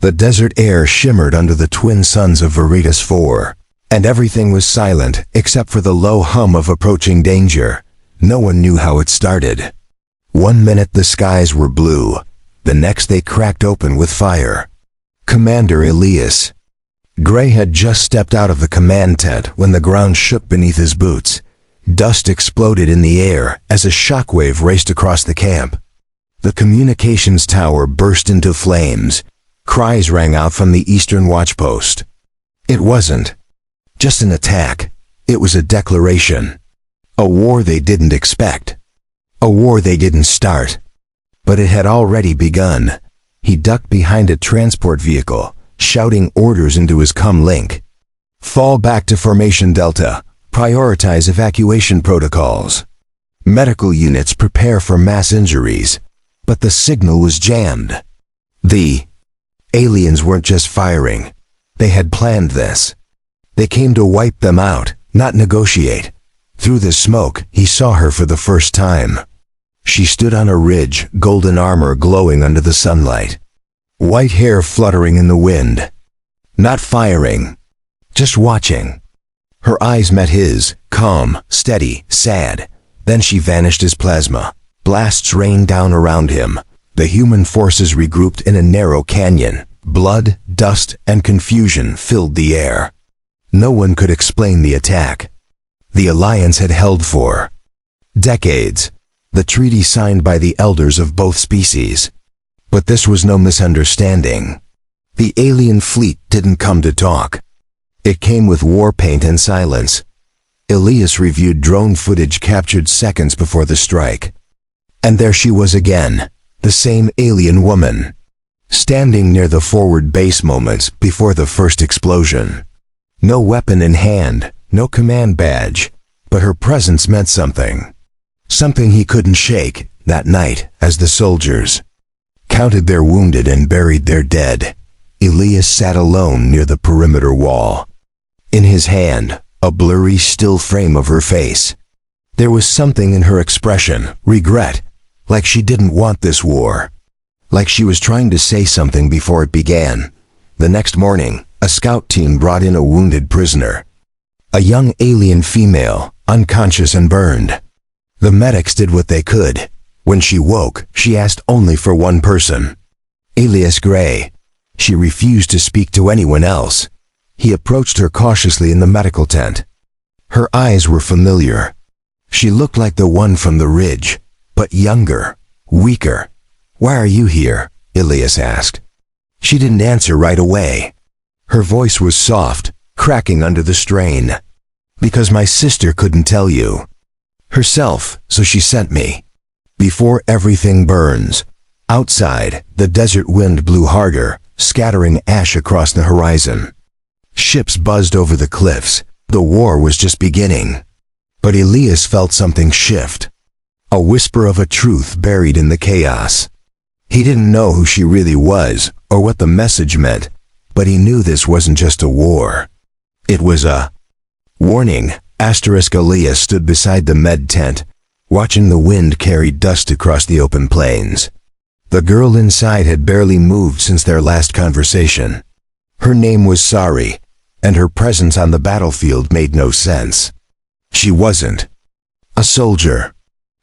The desert air shimmered under the twin suns of Veritas 4, and everything was silent except for the low hum of approaching danger. No one knew how it started. One minute the skies were blue, the next they cracked open with fire. Commander Elias. Gray had just stepped out of the command tent when the ground shook beneath his boots. Dust exploded in the air as a shockwave raced across the camp. The communications tower burst into flames. Cries rang out from the eastern watchpost. It wasn't just an attack. It was a declaration. A war they didn't expect. A war they didn't start. But it had already begun. He ducked behind a transport vehicle, shouting orders into his comlink. Fall back to Formation Delta. Prioritize evacuation protocols. Medical units prepare for mass injuries. But the signal was jammed. The aliens weren't just firing. They had planned this. They came to wipe them out, not negotiate. Through the smoke, he saw her for the first time. She stood on a ridge, golden armor glowing under the sunlight. White hair fluttering in the wind. Not firing. Just watching. Her eyes met his, calm, steady, sad. Then she vanished as plasma. Blasts rained down around him. The human forces regrouped in a narrow canyon. Blood, dust, and confusion filled the air. No one could explain the attack. The alliance had held for decades. The treaty signed by the elders of both species. But this was no misunderstanding. The alien fleet didn't come to talk. It came with war paint and silence. Elias reviewed drone footage captured seconds before the strike. And there she was again, the same alien woman, standing near the forward base moments before the first explosion. No weapon in hand, no command badge, but her presence meant something. Something he couldn't shake that night as the soldiers counted their wounded and buried their dead. Elias sat alone near the perimeter wall. In his hand, a blurry still frame of her face. There was something in her expression, regret, like she didn't want this war. Like she was trying to say something before it began. The next morning, a scout team brought in a wounded prisoner. A young alien female, unconscious and burned. The medics did what they could. When she woke, she asked only for one person. Elias Gray. She refused to speak to anyone else. He approached her cautiously in the medical tent. Her eyes were familiar. She looked like the one from the ridge, but younger, weaker. "Why are you here?" Elias asked. She didn't answer right away. Her voice was soft, cracking under the strain. "Because my sister couldn't tell you herself, so she sent me." Before everything burns. Outside, the desert wind blew harder, scattering ash across the horizon. Ships buzzed over the cliffs. The war was just beginning. But Elias felt something shift. A whisper of a truth buried in the chaos. He didn't know who she really was, or what the message meant, but he knew this wasn't just a war. It was a warning. Elias stood beside the med tent, watching the wind carry dust across the open plains. The girl inside had barely moved since their last conversation. Her name was Sari, and her presence on the battlefield made no sense. She wasn't a soldier.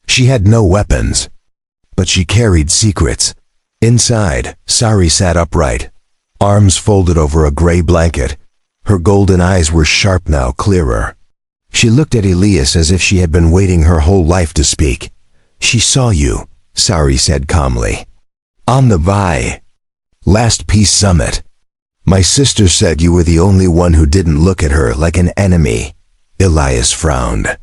She had no weapons. But she carried secrets. Inside, Sari sat upright, arms folded over a gray blanket. Her golden eyes were sharp now, clearer. She looked at Elias as if she had been waiting her whole life to speak. "She saw you," Sari said calmly. "On the last peace summit. My sister said you were the only one who didn't look at her like an enemy." Elias frowned.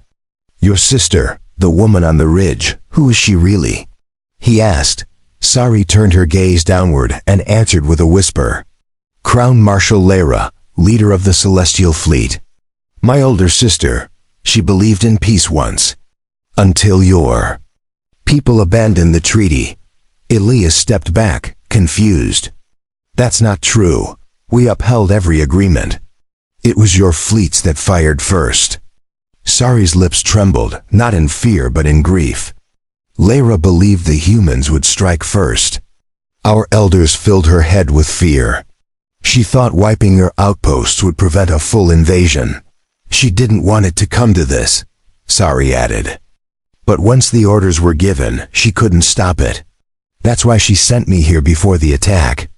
"Your sister, the woman on the ridge, who is she really?" he asked. Sari turned her gaze downward and answered with a whisper. "Crown Marshal Lara, leader of the Celestial Fleet. My older sister. She believed in peace once. Until your people abandoned the treaty." Elias stepped back, confused. "That's not true. We upheld every agreement. It was your fleets that fired first." Sari's lips trembled, not in fear but in grief. "Lara believed the humans would strike first. Our elders filled her head with fear. She thought wiping your outposts would prevent a full invasion. She didn't want it to come to this, Sari added. But once the orders were given, she couldn't stop it. That's why she sent me here before the attack.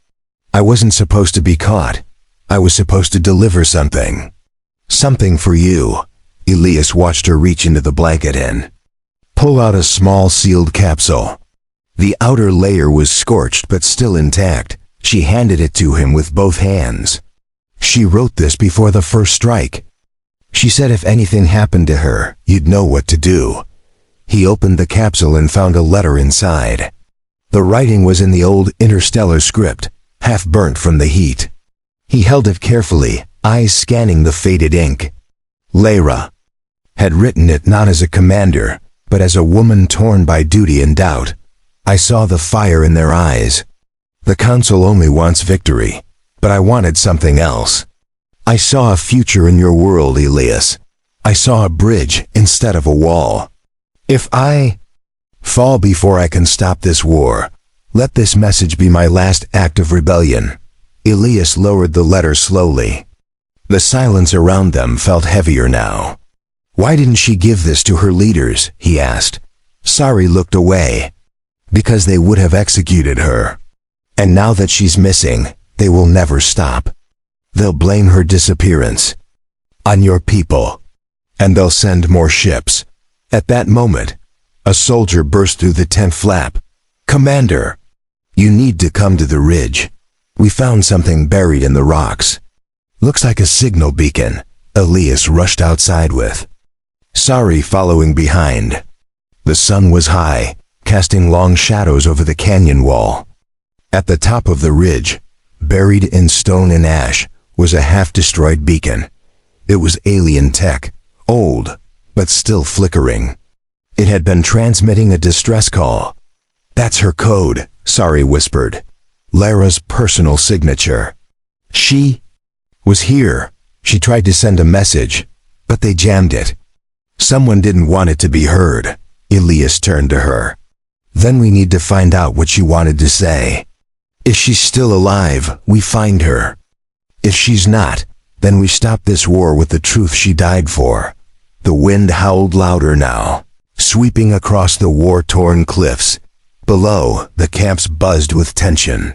I wasn't supposed to be caught. I was supposed to deliver something. Something for you. Elias watched her reach into the blanket and pull out a small sealed capsule. The outer layer was scorched but still intact. She handed it to him with both hands. She wrote this before the first strike. She said if anything happened to her, you'd know what to do. He opened the capsule and found a letter inside. The writing was in the old interstellar script, half burnt from the heat. He held it carefully, eyes scanning the faded ink. Lyra had written it not as a commander, but as a woman torn by duty and doubt. I saw the fire in their eyes. The Council only wants victory, but I wanted something else. I saw a future in your world, Elias. I saw a bridge instead of a wall. If I fall before I can stop this war, let this message be my last act of rebellion. Elias lowered the letter slowly. The silence around them felt heavier now. Why didn't she give this to her leaders? He asked. Sari looked away. Because they would have executed her. And now that she's missing, they will never stop. They'll blame her disappearance on your people. And they'll send more ships. At that moment, a soldier burst through the tent flap. Commander, you need to come to the ridge. We found something buried in the rocks. Looks like a signal beacon. Elias rushed outside with Sari following behind. The sun was high, casting long shadows over the canyon wall. At the top of the ridge, buried in stone and ash, was a half-destroyed beacon. It was alien tech, old, but still flickering. It had been transmitting a distress call. That's her code, Sari whispered. Lyra's personal signature. She was here. She tried to send a message, but they jammed it. Someone didn't want it to be heard. Elias turned to her. Then we need to find out what she wanted to say. If she's still alive, we find her. If she's not, then we stop this war with the truth she died for. The wind howled louder now, sweeping across the war-torn cliffs. Below, the camps buzzed with tension.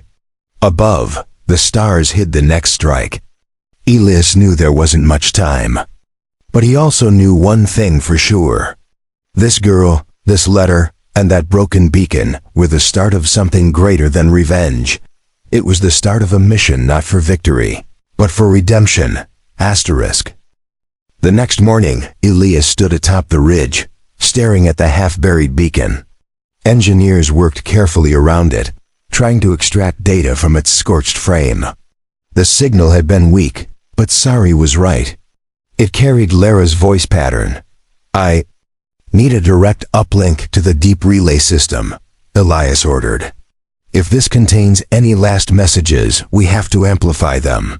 Above, the stars hid the next strike. Elias knew there wasn't much time. But he also knew one thing for sure. This girl, this letter, and that broken beacon were the start of something greater than revenge. It was the start of a mission not for victory, but for redemption. Asterisk. The next morning, Elias stood atop the ridge, staring at the half-buried beacon. Engineers worked carefully around it, trying to extract data from its scorched frame. The signal had been weak, but Sari was right. It carried Lyra's voice pattern. I need a direct uplink to the deep relay system, Elias ordered. If this contains any last messages, we have to amplify them.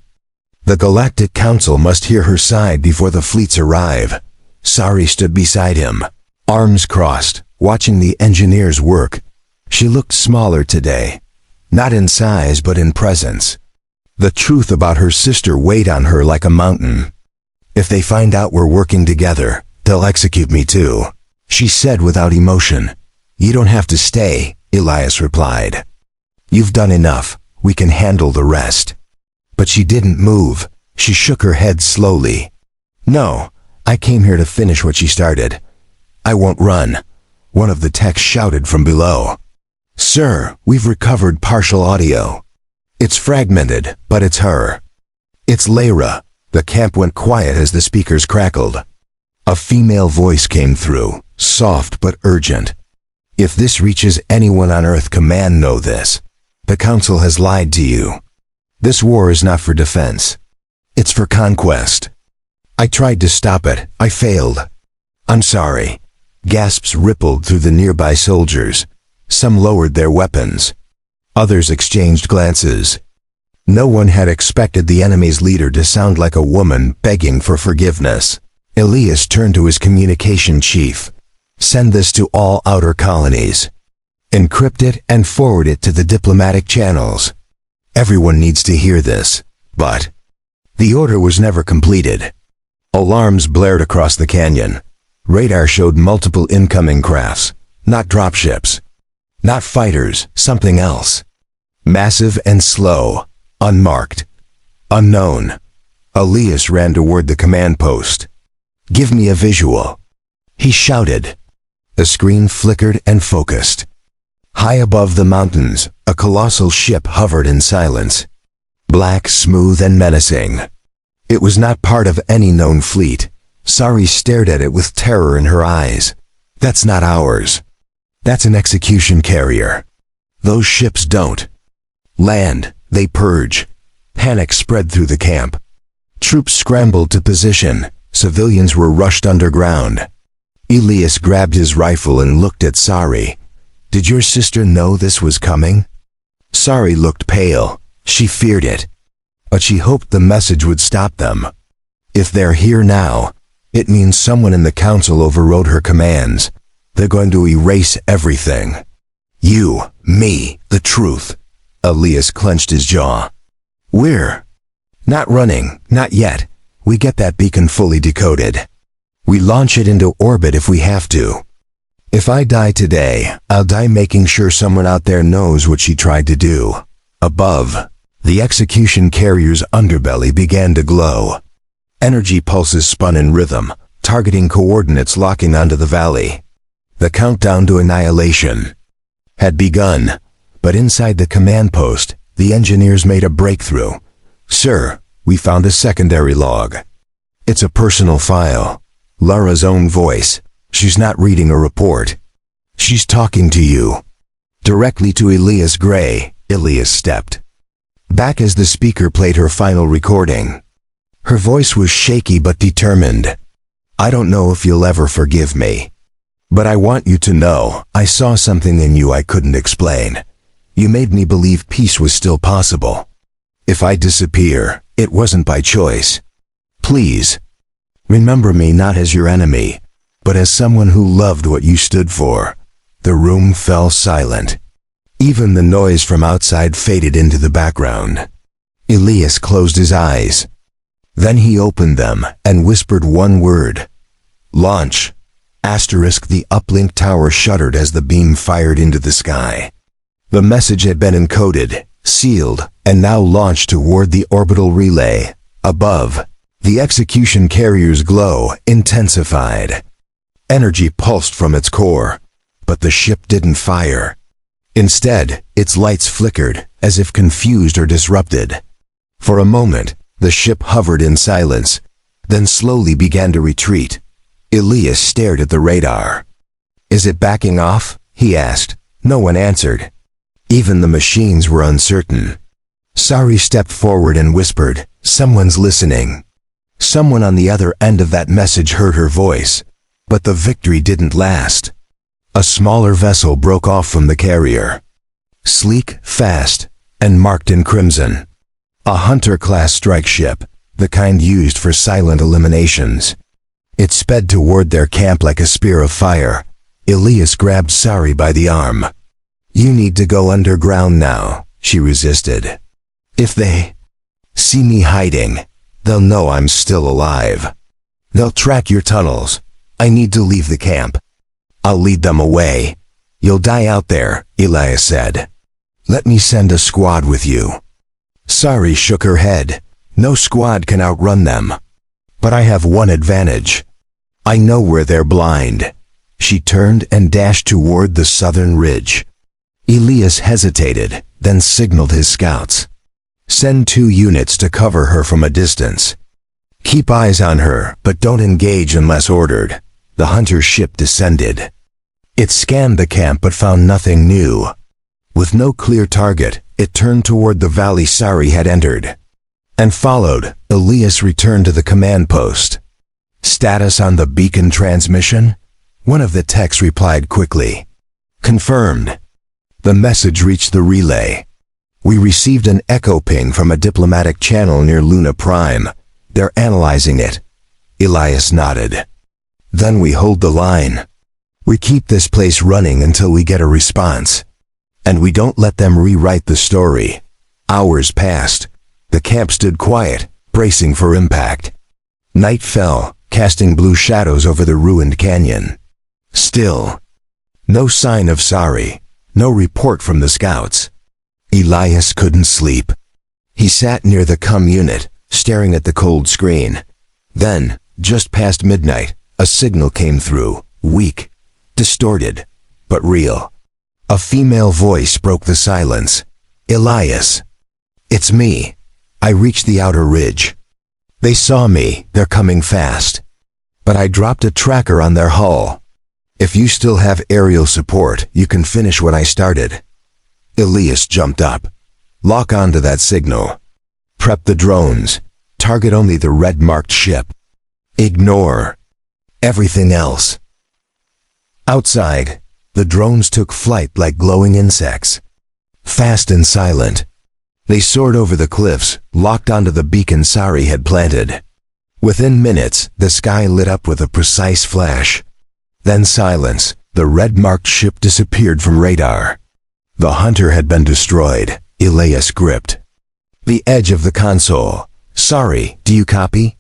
The Galactic Council must hear her side before the fleets arrive. Sari stood beside him, arms crossed, watching the engineers work. She looked smaller today, not in size but in presence. The truth about her sister weighed on her like a mountain. If they find out we're working together, they'll execute me too, she said without emotion. You don't have to stay, Elias replied. You've done enough, we can handle the rest. But she didn't move. She shook her head slowly. No, I came here to finish what she started. I won't run. One of the techs shouted from below. Sir, we've recovered partial audio. It's fragmented, but it's her. It's Lyra. The camp went quiet as the speakers crackled. A female voice came through, soft but urgent. If this reaches anyone on Earth, command know this. The Council has lied to you. This war is not for defense. It's for conquest. I tried to stop it. I failed. I'm sorry. Gasps rippled through the nearby soldiers. Some lowered their weapons. Others exchanged glances. No one had expected the enemy's leader to sound like a woman begging for forgiveness. Elias turned to his communication chief. Send this to all outer colonies. Encrypt it and forward it to the diplomatic channels. Everyone needs to hear this, but the order was never completed. Alarms blared across the canyon. Radar showed multiple incoming crafts, not dropships, not fighters, something else. Massive and slow, unmarked, unknown. Elias ran toward the command post. "Give me a visual," he shouted. The screen flickered and focused. High above the mountains, a colossal ship hovered in silence. Black, smooth, and menacing. It was not part of any known fleet. Sari stared at it with terror in her eyes. "That's not ours. That's an execution carrier. Those ships don't land, they purge." Panic spread through the camp. Troops scrambled to position. Civilians were rushed underground. Elias grabbed his rifle and looked at Sari. "Did your sister know this was coming?" Sari looked pale. She feared it. But she hoped the message would stop them. If they're here now, it means someone in the council overrode her commands. They're going to erase everything. "You, me, the truth." Elias clenched his jaw. "We're not running, not yet. We get that beacon fully decoded. We launch it into orbit if we have to. If I die today, I'll die making sure someone out there knows what she tried to do." Above, the execution carrier's underbelly began to glow. Energy pulses spun in rhythm, targeting coordinates locking onto the valley. The countdown to annihilation had begun, but inside the command post, the engineers made a breakthrough. "Sir, we found a secondary log. It's a personal file. Lara's own voice. She's not reading a report. She's talking to you." Directly to Elias Gray. Elias stepped back as the speaker played her final recording. Her voice was shaky but determined. "I don't know if you'll ever forgive me, but I want you to know I saw something in you I couldn't explain. You made me believe peace was still possible. If I disappear, it wasn't by choice. Please, remember me not as your enemy, but as someone who loved what you stood for." The room fell silent. Even the noise from outside faded into the background. Elias closed his eyes. Then he opened them and whispered one word. "Launch." The uplink tower shuddered as the beam fired into the sky. The message had been encoded, sealed, and now launched toward the orbital relay. Above, the execution carrier's glow intensified. Energy pulsed from its core, but the ship didn't fire. Instead, its lights flickered, as if confused or disrupted. For a moment, the ship hovered in silence, then slowly began to retreat. Elias stared at the radar. "Is it backing off?" he asked. No one answered. Even the machines were uncertain. Sari stepped forward and whispered, "Someone's listening." Someone on the other end of that message heard her voice, but the victory didn't last. A smaller vessel broke off from the carrier. Sleek, fast, and marked in crimson. A Hunter-class strike ship, the kind used for silent eliminations. It sped toward their camp like a spear of fire. Elias grabbed Sari by the arm. "You need to go underground now," she resisted. "If they see me hiding, they'll know I'm still alive. They'll track your tunnels. I need to leave the camp. I'll lead them away." "You'll die out there," Elias said. "Let me send a squad with you." Sari shook her head. "No squad can outrun them. But I have one advantage. I know where they're blind." She turned and dashed toward the southern ridge. Elias hesitated, then signaled his scouts. "Send 2 units to cover her from a distance. Keep eyes on her, but don't engage unless ordered." The Hunter ship descended. It scanned the camp but found nothing new. With no clear target, it turned toward the valley Sari had entered. And followed, Elias returned to the command post. "Status on the beacon transmission?" One of the techs replied quickly. "Confirmed." The message reached the relay. "We received an echo ping from a diplomatic channel near Luna Prime. They're analyzing it." Elias nodded. "Then we hold the line." We keep this place running until we get a response. And we don't let them rewrite the story. Hours passed. The camp stood quiet, bracing for impact. Night fell, casting blue shadows over the ruined canyon. Still, no sign of Sari, no report from the scouts. Elias couldn't sleep. He sat near the comm unit, staring at the cold screen. Then, just past midnight, a signal came through, weak, distorted, but real. A female voice broke the silence. Elias. It's me. I reached the outer ridge. They saw me, they're coming fast. But I dropped a tracker on their hull. If you still have aerial support, you can finish what I started. Elias jumped up. Lock onto that signal. Prep the drones. Target only the red-marked ship. Ignore everything else. Outside, the drones took flight like glowing insects. Fast and silent. They soared over the cliffs, locked onto the beacon Sari had planted. Within minutes, the sky lit up with a precise flash. Then silence. The red-marked ship disappeared from radar. The hunter had been destroyed. Elias gripped the edge of the console. Sorry, do you copy?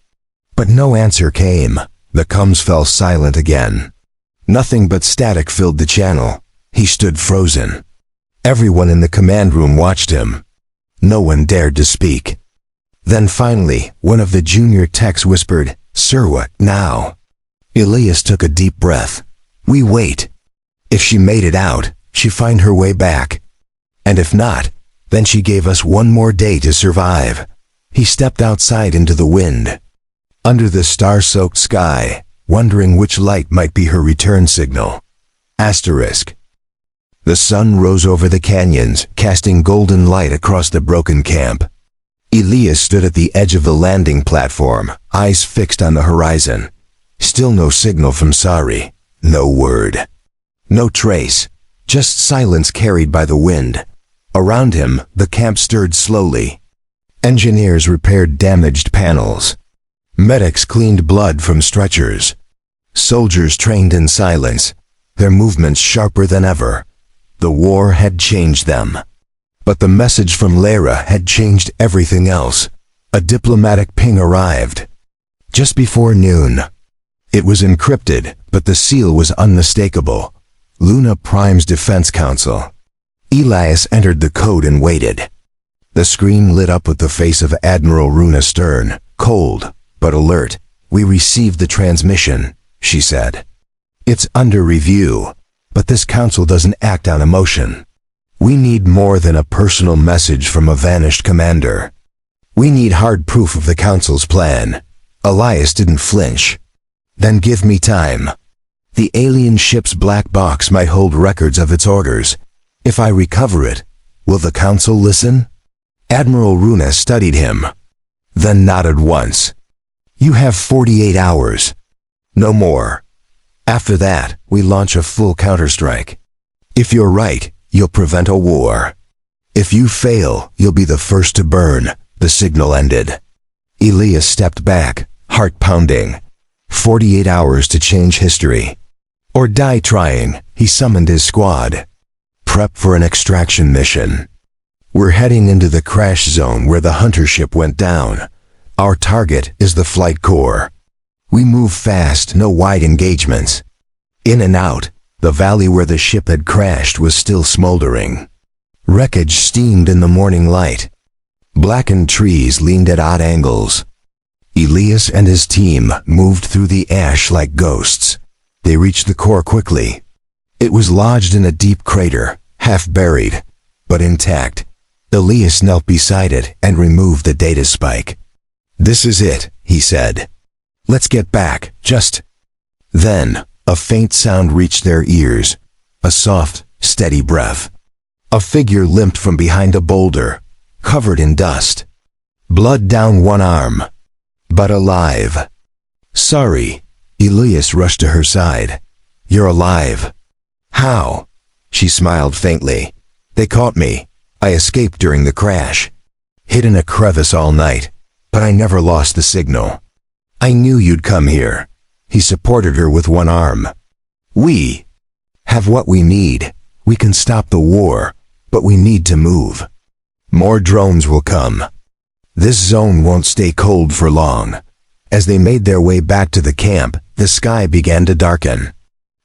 But no answer came. The comms fell silent again. Nothing but static filled the channel. He stood frozen. Everyone in the command room watched him. No one dared to speak. Then finally, one of the junior techs whispered, "Sir, what now?" Elias took a deep breath. "We wait. If she made it out, she'd find her way back. And if not, then she gave us one more day to survive." He stepped outside into the wind. Under the star-soaked sky, wondering which light might be her return signal. Asterisk. The sun rose over the canyons, casting golden light across the broken camp. Elias stood at the edge of the landing platform, eyes fixed on the horizon. Still no signal from Sari. No word. No trace. Just silence carried by the wind. Around him, the camp stirred slowly. Engineers repaired damaged panels. Medics cleaned blood from stretchers. Soldiers trained in silence, their movements sharper than ever. The war had changed them. But the message from Lyra had changed everything else. A diplomatic ping arrived. Just before noon. It was encrypted, but the seal was unmistakable. Luna Prime's Defense Council. Elias entered the code and waited. The screen lit up with the face of Admiral Runa Stern, cold, but alert. "We received the transmission," she said. "It's under review, but this council doesn't act on emotion. We need more than a personal message from a vanished commander. We need hard proof of the council's plan." Elias didn't flinch. "Then give me time. The alien ship's black box might hold records of its orders. If I recover it, will the council listen?" Admiral Runa studied him, then nodded once. "You have 48 hours. No more. After that, we launch a full counterstrike. If you're right, you'll prevent a war. If you fail, you'll be the first to burn." The signal ended. Elias stepped back, heart pounding. 48 hours to change history. Or die trying. He summoned his squad. "Prep for an extraction mission. We're heading into the crash zone where the hunter ship went down. Our target is the flight core. We move fast, no wide engagements. In and out, the valley where the ship had crashed was still smoldering. Wreckage steamed in the morning light. Blackened trees leaned at odd angles. Elias and his team moved through the ash like ghosts. They reached the core quickly. It was lodged in a deep crater, half buried, but intact. Elias knelt beside it and removed the data spike. "This is it," he said. "Let's get back, just..." Then, a faint sound reached their ears. A soft, steady breath. A figure limped from behind a boulder, covered in dust. Blood down one arm, but alive. "Sorry." Elias rushed to her side. "You're alive." "How?" She smiled faintly. "They caught me. I escaped during the crash. Hid in a crevice all night, but I never lost the signal. I knew you'd come here." He supported her with one arm. "We, have what we need. We can stop the war, but we need to move. More drones will come. This zone won't stay cold for long. As they made their way back to the camp, the sky began to darken.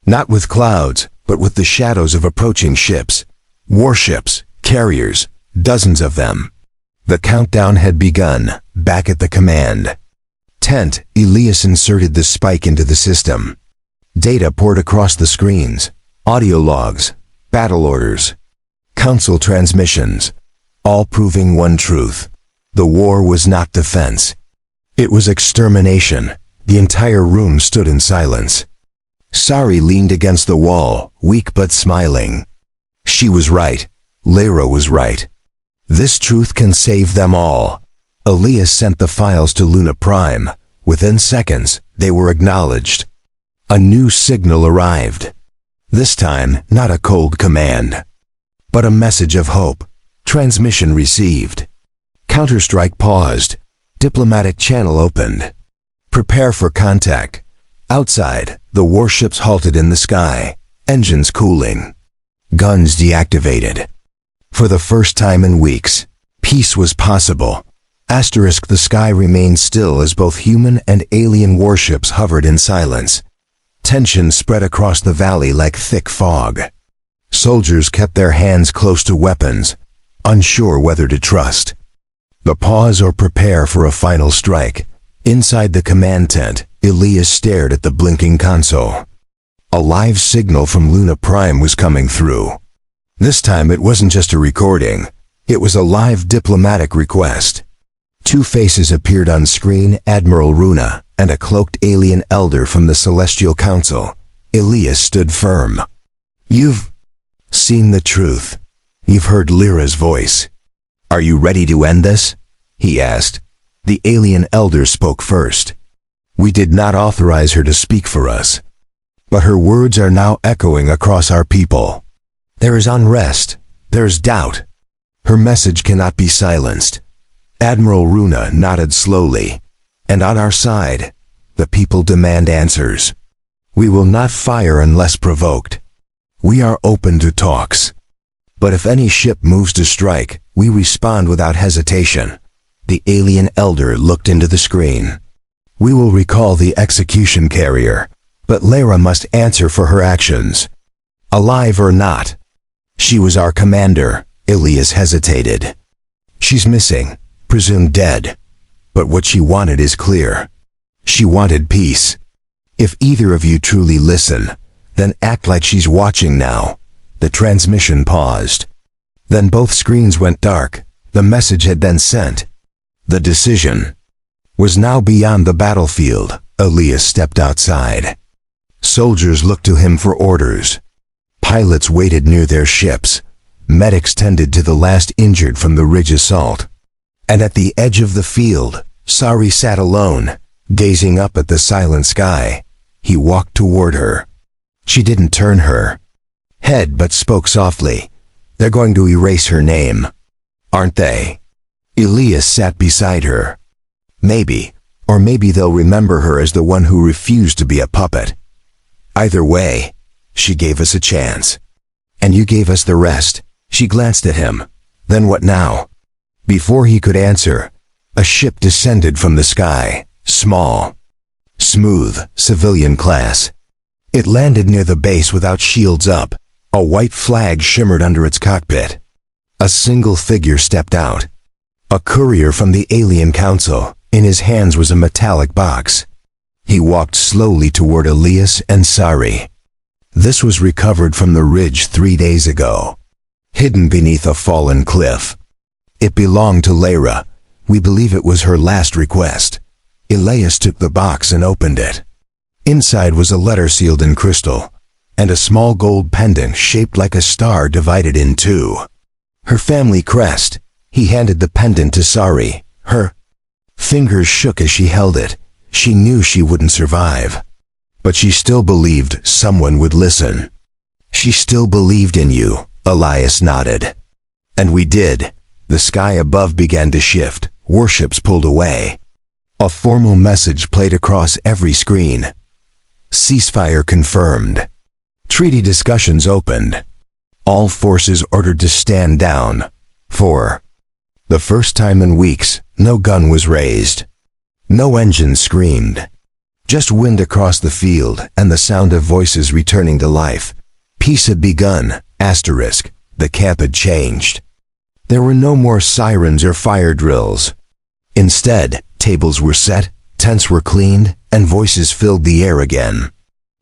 Not with clouds, but with the shadows of approaching ships. Warships, carriers, dozens of them. The countdown had begun, back at the command tent. Elias inserted the spike into the system. Data poured across the screens. Audio logs, battle orders, council transmissions, all proving one truth. The war was not defense. It was extermination. The entire room stood in silence. Sari leaned against the wall, weak but smiling. She was right. Lyra was right. This truth can save them all. Elias sent the files to Luna Prime. Within seconds, they were acknowledged. A new signal arrived. This time, not a cold command, but a message of hope. Transmission received. Counter-Strike paused. Diplomatic channel opened. Prepare for contact. Outside, the warships halted in the sky, engines cooling. Guns deactivated. For the first time in weeks, peace was possible. The sky remained still as both human and alien warships hovered in silence. Tension spread across the valley like thick fog. Soldiers kept their hands close to weapons, unsure whether to trust. The pause or prepare for a final strike. Inside the command tent, Elias stared at the blinking console. A live signal from Luna Prime was coming through. This time it wasn't just a recording. It was a live diplomatic request. Two faces appeared on screen, Admiral Runa and a cloaked alien elder from the Celestial Council. Elias stood firm. You've seen the truth. You've heard Lyra's voice. Are you ready to end this? He asked. The alien elder spoke first. We did not authorize her to speak for us, but her words are now echoing across our people. There is unrest. There is doubt. Her message cannot be silenced. Admiral Runa nodded slowly. And on our side, the people demand answers. We will not fire unless provoked. We are open to talks. But if any ship moves to strike, we respond without hesitation. The alien elder looked into the screen. We will recall the execution carrier, but Lyra must answer for her actions. Alive or not. She was our commander. Elias hesitated. She's missing, presumed dead. But what she wanted is clear. She wanted peace. If either of you truly listen, then act like she's watching now. The transmission paused. Then both screens went dark. The message had been sent. The decision was now beyond the battlefield. Elias stepped outside. Soldiers looked to him for orders. Pilots waited near their ships. Medics tended to the last injured from the Ridge assault. And at the edge of the field, Sari sat alone, gazing up at the silent sky. He walked toward her. She didn't turn her head but spoke softly. They're going to erase her name, aren't they? Elias sat beside her. Maybe, or maybe they'll remember her as the one who refused to be a puppet. Either way, she gave us a chance. And you gave us the rest. She glanced at him. Then what now? Before he could answer, a ship descended from the sky, small, smooth, civilian class. It landed near the base without shields up. A white flag shimmered under its cockpit. A single figure stepped out. A courier from the Alien Council. In his hands was a metallic box. He walked slowly toward Elias and Sari. This was recovered from the ridge 3 days ago, hidden beneath a fallen cliff. It belonged to Lyra. We believe it was her last request. Elias took the box and opened it. Inside was a letter sealed in crystal, and a small gold pendant shaped like a star divided in two. Her family crest. He handed the pendant to Sari. Her fingers shook as she held it. She knew she wouldn't survive. But she still believed someone would listen. She still believed in you, Elias nodded. And we did. The sky above began to shift. Warships pulled away. A formal message played across every screen. Ceasefire confirmed. Treaty discussions opened. All forces ordered to stand down. For the first time in weeks, no gun was raised. No engine screamed. Just wind across the field and the sound of voices returning to life. Peace had begun. Asterisk. The camp had changed. There were no more sirens or fire drills. Instead, tables were set, tents were cleaned, and voices filled the air again.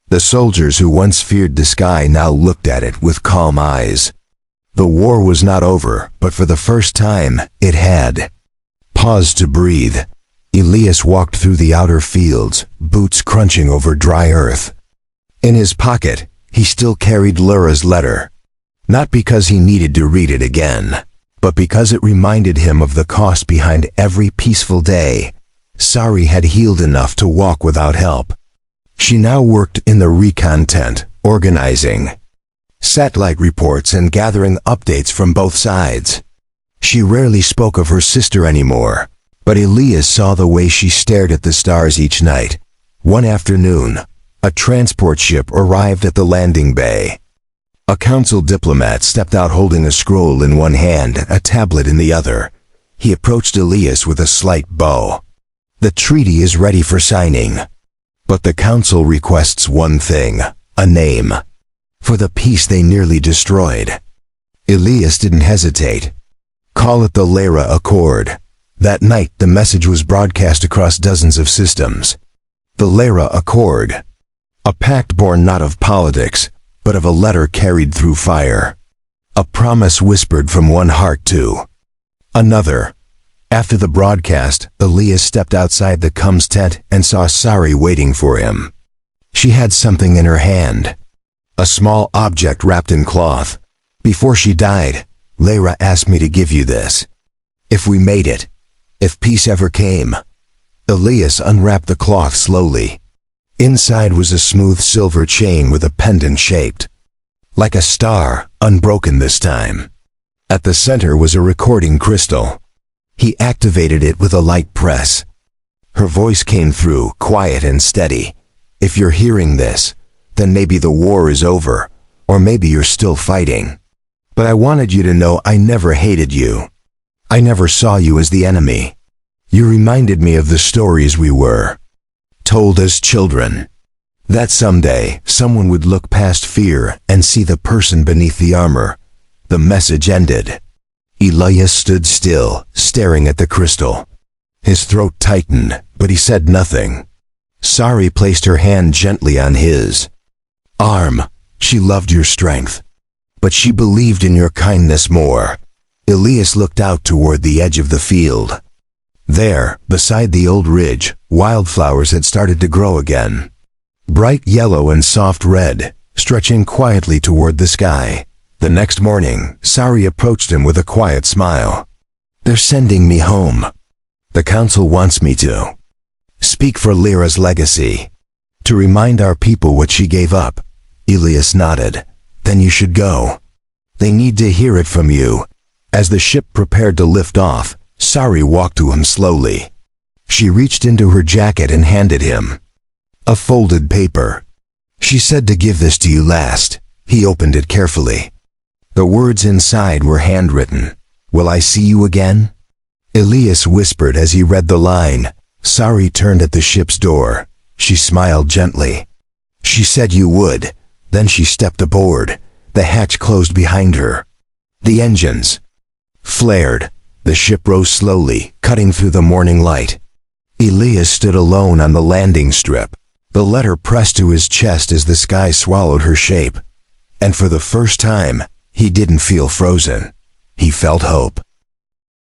The soldiers who once feared the sky now looked at it with calm eyes. The war was not over, but for the first time, it had. Paused to breathe. Elias walked through the outer fields, boots crunching over dry earth. In his pocket, he still carried Laura's letter. Not because he needed to read it again, but because it reminded him of the cost behind every peaceful day. Sari had healed enough to walk without help. She now worked in the recon tent, organizing satellite reports and gathering updates from both sides. She rarely spoke of her sister anymore, but Elias saw the way she stared at the stars each night. One afternoon, a transport ship arrived at the landing bay. A council diplomat stepped out holding a scroll in one hand, a tablet in the other. He approached Elias with a slight bow. The treaty is ready for signing. But the council requests one thing, a name. For the peace they nearly destroyed. Elias didn't hesitate. Call it the Lara Accord. That night the message was broadcast across dozens of systems. The Lara Accord. A pact born not of politics, but of a letter carried through fire. A promise whispered from one heart to another. After the broadcast, Elias stepped outside the Cums tent and saw Sari waiting for him. She had something in her hand. A small object wrapped in cloth. Before she died, Lara asked me to give you this. If we made it, if peace ever came. Elias unwrapped the cloth slowly. Inside was a smooth silver chain with a pendant shaped like a star, unbroken this time. At the center was a recording crystal. He activated it with a light press. Her voice came through, quiet and steady. If you're hearing this, then maybe the war is over, or maybe you're still fighting. But I wanted you to know I never hated you. I never saw you as the enemy. You reminded me of the stories we were told as children. That someday, someone would look past fear and see the person beneath the armor. The message ended. Elias stood still, staring at the crystal. His throat tightened, but he said nothing. Sari placed her hand gently on his arm. She loved your strength, but she believed in your kindness more. Elias looked out toward the edge of the field. There, beside the old ridge, wildflowers had started to grow again. Bright yellow and soft red, stretching quietly toward the sky. The next morning, Sari approached him with a quiet smile. They're sending me home. The council wants me to speak for Lyra's legacy. To remind our people what she gave up. Elias nodded. Then you should go. They need to hear it from you. As the ship prepared to lift off, Sari walked to him slowly. She reached into her jacket and handed him a folded paper. She said to give this to you last. He opened it carefully. The words inside were handwritten. Will I see you again? Elias whispered as he read the line. Sari turned at the ship's door. She smiled gently. She said you would. Then she stepped aboard. The hatch closed behind her. The engines flared. The ship rose slowly, cutting through the morning light. Elias stood alone on the landing strip. The letter pressed to his chest as the sky swallowed her shape. And for the first time, he didn't feel frozen. He felt hope.